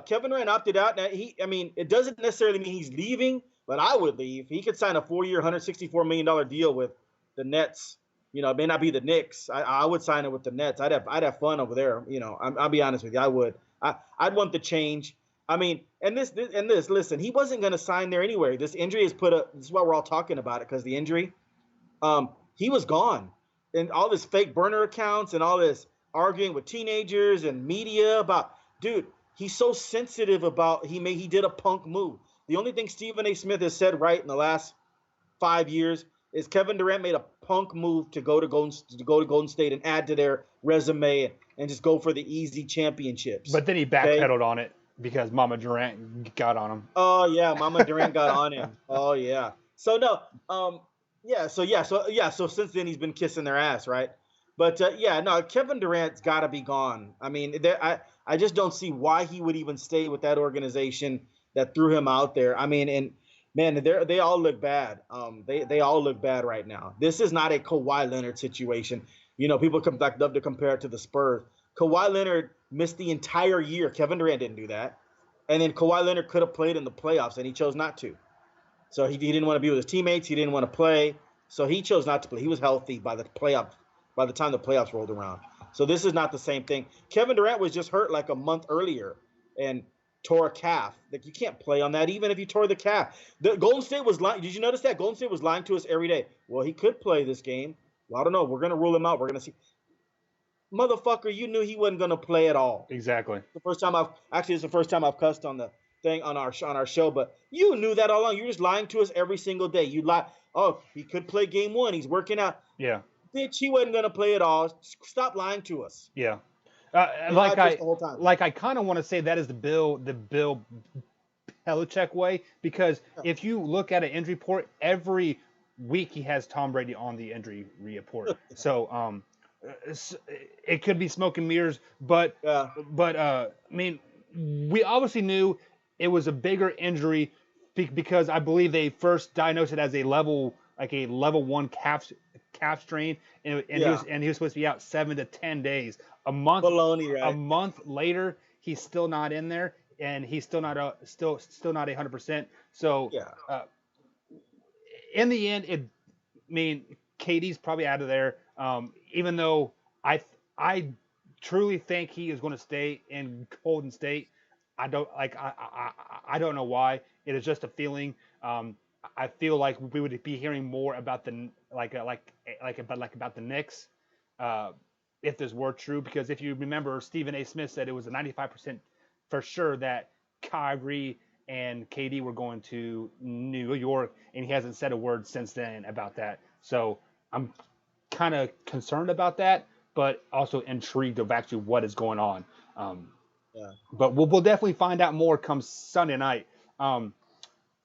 Kevin Durant opted out. Now it doesn't necessarily mean he's leaving, but I would leave. He could sign a 4-year, $164 million deal with the Nets. It may not be the Knicks. I would sign it with the Nets. I'd have fun over there. I'll be honest with you. I would. I'd want the change. And this. Listen, he wasn't going to sign there anyway. This injury has this is why we're all talking about it, because the injury. He was gone, and all this fake burner accounts and all this arguing with teenagers and media about, dude. He's so sensitive about he did a punk move. The only thing Stephen A. Smith has said right in the last 5 years is Kevin Durant made a punk move to go to Golden State and add to their resume and just go for the easy championships. But then he backpedaled on it because Mama Durant got on him. Oh yeah, Mama Durant got on him. Oh yeah. So no, So since then he's been kissing their ass, right? But Kevin Durant's got to be gone. I just don't see why he would even stay with that organization that threw him out there. And man, they all look bad. They all look bad right now. This is not a Kawhi Leonard situation. People love to compare it to the Spurs. Kawhi Leonard missed the entire year. Kevin Durant didn't do that. And then Kawhi Leonard could have played in the playoffs, and he chose not to. So he didn't want to be with his teammates. He didn't want to play. So he chose not to play. He was healthy by the time the playoffs rolled around. So this is not the same thing. Kevin Durant was just hurt like a month earlier and tore a calf. Like, you can't play on that even if you tore the calf. The Golden State was lying. Did you notice that? Golden State was lying to us every day. Well, he could play this game. Well, I don't know. We're going to rule him out. We're going to see. Motherfucker, you knew he wasn't going to play at all. Exactly. It's the first time I've cussed on the thing on our show, but you knew that all along. You're just lying to us every single day. You lie. Oh, he could play game 1. He's working out. Yeah. Bitch, he wasn't gonna play at all. Stop lying to us. Yeah, the I kind of want to say that is the Bill Belichick way, because if you look at an injury report, every week he has Tom Brady on the injury report. So it could be smoke and mirrors, but we obviously knew it was a bigger injury because I believe they first diagnosed it as a level 1 calf strain, and he was supposed to be out 7 to 10 days. A month later, he's still not in there, and he's still not 100%. So in the end, KD's probably out of there. Even though I truly think he is going to stay in Golden State. I don't know why. It is just a feeling. I feel like we would be hearing more about the about the Knicks if this were true, because if you remember, Stephen A. Smith said it was a 95% for sure that Kyrie and KD were going to New York, and he hasn't said a word since then about that. So I'm kind of concerned about that, but also intrigued of actually what is going on. But we'll definitely find out more come Sunday night.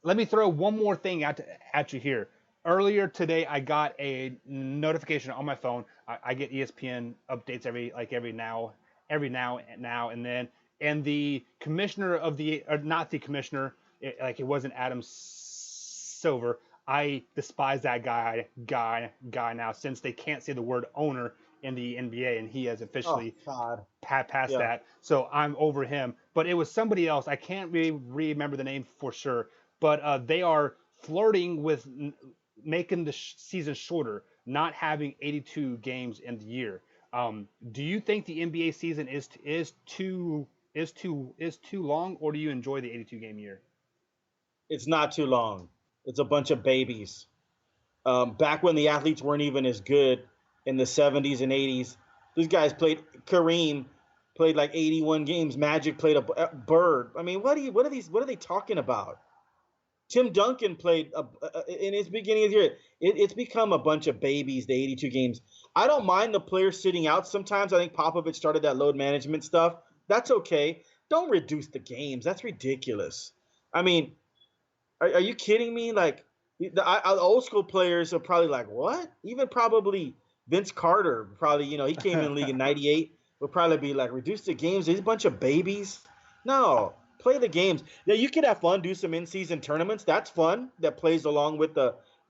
Let me throw one more thing at you here. Earlier today, I got a notification on my phone. I get ESPN updates every now and then. And the commissioner not the commissioner, it wasn't Adam Silver. I despise that guy now, since they can't say the word owner in the NBA, and he has officially passed that. So I'm over him. But it was somebody else. I can't really remember the name for sure. But they are flirting with making the season shorter, not having 82 games in the year. Do you think the NBA season is too long, or do you enjoy the 82 game year? It's not too long. It's a bunch of babies. Back when the athletes weren't even as good in the 70s and 80s, these guys Kareem played like 81 games. Magic played a Bird. I mean, what are they talking about? Tim Duncan played in his beginning of the year. It's become a bunch of babies, the 82 games. I don't mind the players sitting out sometimes. I think Popovich started that load management stuff. That's okay. Don't reduce the games. That's ridiculous. I mean, are you kidding me? Like, The old school players are probably like, what? Even probably Vince Carter, probably, he came in the league in '98, would probably be like, reduce the games. These bunch of babies. No, play the games. Yeah, you could have fun, do some in-season tournaments. That's fun. That plays along with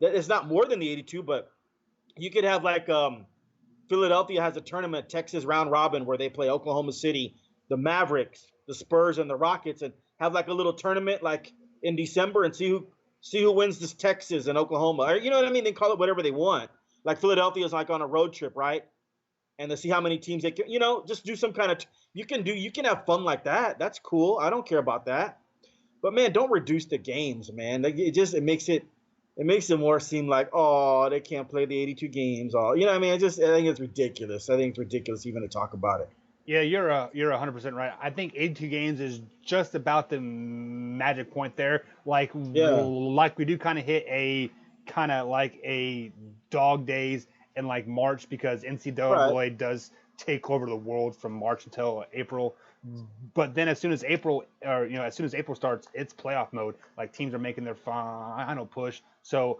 it's not more than the 82, but you could have like Philadelphia has a tournament, Texas round robin, where they play Oklahoma City, the Mavericks, the Spurs, and the Rockets, and have like a little tournament like in December and see who wins this Texas and Oklahoma. Or, you know what I mean? They call it whatever they want. Like Philadelphia's like on a road trip, right? And to see how many teams they can, just do some kind of you can have fun like that. That's cool. I don't care about that. But man, don't reduce the games, man. Like, it makes it more seem like, oh, they can't play the 82 games. Oh, you know what I mean? I think it's ridiculous. I think it's ridiculous even to talk about it. Yeah, you're 100% right. I think 82 games is just about the magic point there. Yeah. Like we do kind of hit a kind of like a dog days in like March because Right. NCAA does take over the world from March until April. But then as soon as April starts, it's playoff mode. Like teams are making their final push. So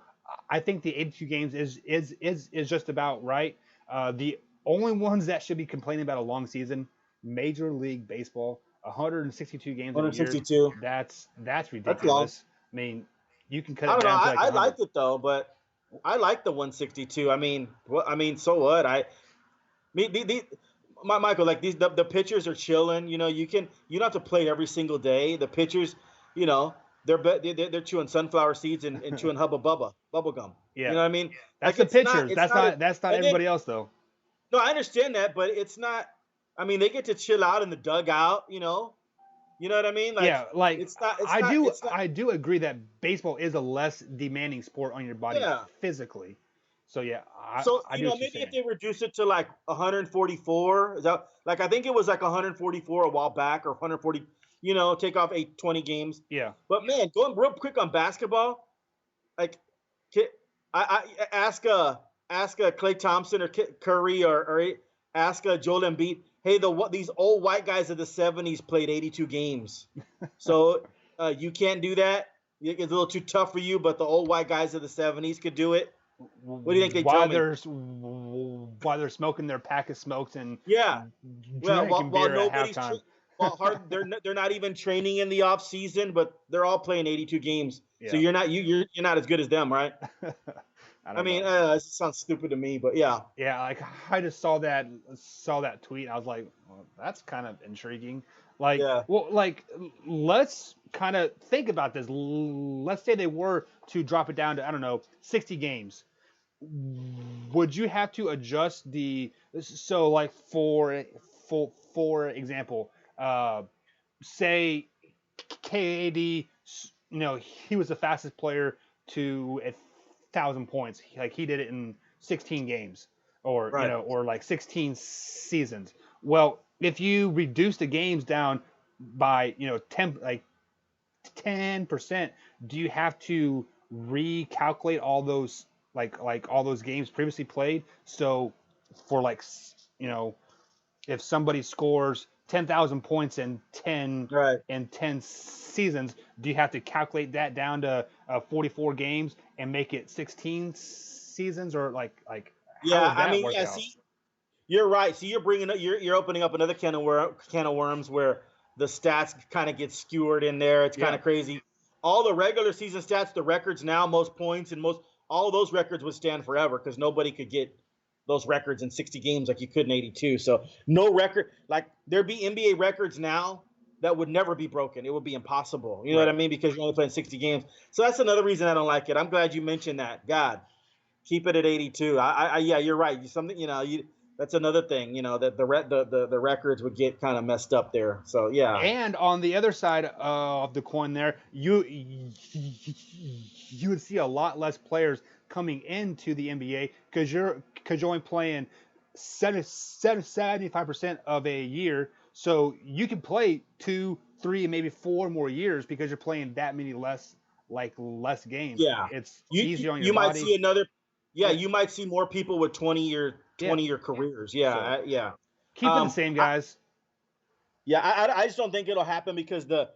I think the 82 games is just about right. The only ones that should be complaining about a long season, Major League Baseball, 162 games in a year. 162. That's That's long. ridiculous. I mean, you can cut I it don't know. down to like I like 100. it though, but I like the 162. I mean, so what? Michael, like the pitchers are chilling. You don't have to play every single day. The pitchers, you know, they're chewing sunflower seeds and chewing hubba bubba bubble gum. You Yeah, know what I mean? that's Like the it's not pitchers. it's That's not a not and then everybody else though. no, I understand that, but it's not. I mean, they get to chill out in the dugout. You know what I mean? Like Yeah, like it's not it's I not do it's not. I do agree that baseball is a less demanding sport on your body Yeah. physically. So yeah, So, I do what you're maybe if saying. they reduce it to like 144, is that like I think it was like 144 a while back or 140, take off 20 games. Yeah. But man, going real quick on basketball, like I ask Clay Thompson or Curry or ask Joel Embiid, hey, these old white guys of the 70s played 82 games. So you can't do that. It's a little too tough for you, but the old white guys of the 70s could do it. What do you think they tell While me? they're smoking their pack of smokes and Yeah. Well, drinking while beer at nobody's halftime. they're not even training in the off season, but they're all playing 82 games. So Yeah. you're not as good as them, right? I I don't mean, know. it sounds stupid to me, but yeah. Yeah, like I just saw that tweet and I was like, well, that's kind of intriguing. Yeah. Like let's kind of think about this. Let's say they were to drop it down to I don't know 60 games. Would you have to adjust so like for example, say KAD, he was the fastest player to 1,000 points. Like he did it in 16 games, or Right. or like 16 seasons. Well, if you reduce the games down by 10%, do you have to recalculate all those all those games previously played? So for you know if somebody scores 10,000 points Right. in 10 seasons, do you have to calculate that down to 44 games and make it 16 seasons, or how Yeah. would I that mean, work yeah. out? See, you're right. See, you're bringing up, you're opening up another can of worms where the stats kind of get skewered in there. It's kind Yeah, of crazy. All the regular season stats, the records now, most points and all those records would stand forever because nobody could get those records in 60 games like you could in 82. So no record, like there'd be NBA records now that would never be broken. It would be impossible. You know what I right. mean? Because you're only playing 60 games. So that's another reason I don't like it. I'm glad you mentioned that. God, keep it at 82. Yeah, you're right. That's another thing. That the records would get kind of messed up there. So yeah, And on the other side of the coin, there you would see a lot less players coming into the NBA because you're only playing 75% of a year, so you can play 2, 3, and maybe 4 more years because you're playing that many less games. yeah. It's You easier on your you might body. see another. Yeah, Yeah, you might see more people with 20 year yeah. 20-year careers. Yeah, So yeah. keep it the same, I, guys. yeah, I just don't think it'll happen because the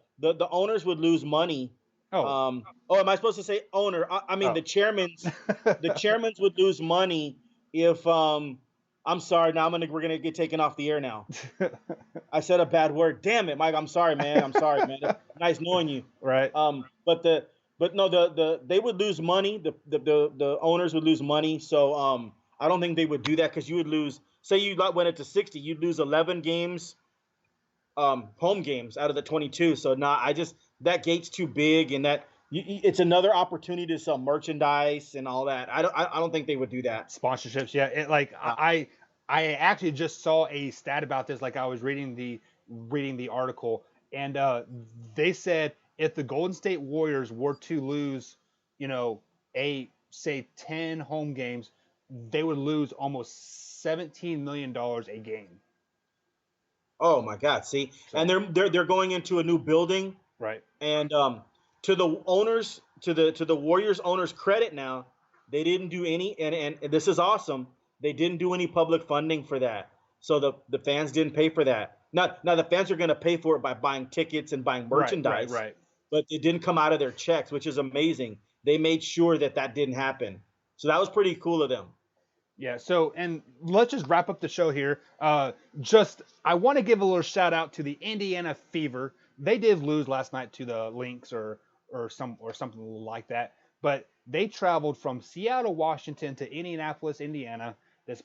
owners would lose money Oh. Am I supposed to say owner? I mean Oh. the chairmans would lose money if I'm sorry. Now we're gonna get taken off the air now. I said a bad word. Damn it, Mike. I'm sorry, man. I'm sorry, man. It's nice knowing you. Right. But no, they would lose money. The owners would lose money. So I don't think they would do that because you would lose. Say you went it to 60, you'd lose 11 games, home games out of the 22. So I just that gate's too big, and it's another opportunity to sell merchandise and all that. I don't think they would do that. Sponsorships, yeah. Uh, I actually just saw a stat about this. Like I was reading the article, and they said if the Golden State Warriors were to lose, you know, a say 10 home games, they would lose almost $17 million a game. oh my God! See, and So they're going into a new building. right, And to the owners, to the Warriors owners' credit, now they didn't do any, and this is awesome. They didn't do any public funding for that, so the fans didn't pay for that. Now the fans are going to pay for it by buying tickets and buying merchandise, right. but it didn't come out of their checks, which is amazing. They made sure that didn't happen, so that was pretty cool of them. Yeah, so and let's just wrap up the show here. Just I want to give a little shout out to the Indiana Fever. They did lose last night to the Lynx or something like that, but they traveled from Seattle, Washington to Indianapolis, Indiana this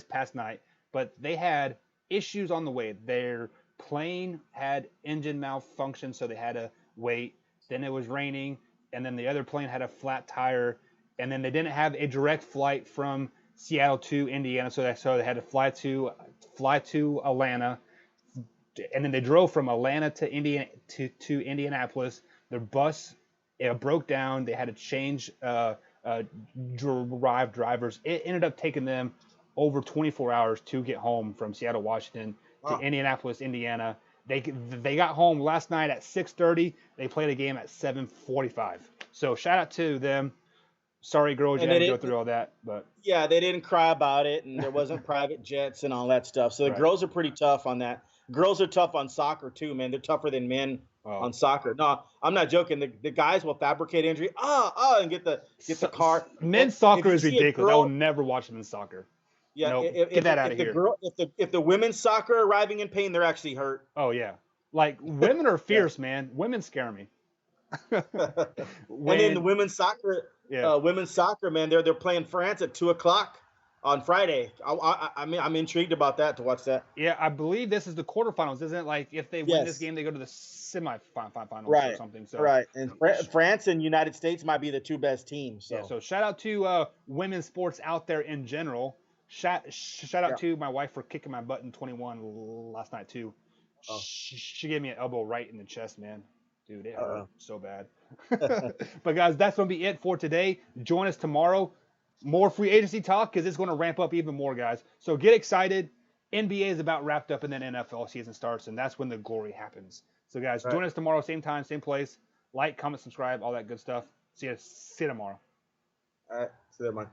past night. But they had issues on the way. Their plane had engine malfunction, so they had to wait. Then it was raining, and then the other plane had a flat tire, and then they didn't have a direct flight from Seattle to Indiana, so they had to fly to Atlanta, and then they drove from Atlanta to Indianapolis. Their bus broke down. They had to change drivers. It ended up taking them over 24 hours to get home from Seattle, Washington to Wow. Indianapolis, Indiana. They got home last night at 6:30. They played a game at 7:45. So shout out to them. Sorry, girls, you And had they to go didn't, through all that, but yeah, they didn't cry about it, and there wasn't private jets and all that stuff. So the right. girls are pretty tough on that. Girls are tough on soccer too, man. They're tougher than men Oh, on soccer. No, I'm not joking. The guys will fabricate injury, and get the car. men's If soccer you is see a ridiculous. I will girl, never watch men's soccer. yeah, Nope, get if that if, out if of the here. girl, if the women's soccer are arriving in pain, they're actually hurt. Oh yeah, like women are Yeah. fierce, man. Women scare me. And then the When yeah, women's soccer, man, they're playing France at 2 o'clock on Friday. I mean, I'm intrigued about that to watch that. yeah, I believe this is the quarterfinals, isn't it? Like if they win this Yes. game, they go to the semifinals or Right, something. So right. And France and United States might be the two best teams. yeah, So so shout out to women's sports out there in general. Shout out yeah. to my wife for kicking my butt in 21 last night too. Oh, She gave me an elbow right in the chest, man. Dude, it hurt uh-oh. so bad. But guys, that's gonna be it for today. Join us tomorrow. More free agency talk because it's going to ramp up even more, guys. So get excited. NBA is about wrapped up, and then NFL season starts, and that's when the glory happens. So guys, Right. join us tomorrow, same time, same place. Like, comment, subscribe, all that good stuff. See you tomorrow. All right. See you, man.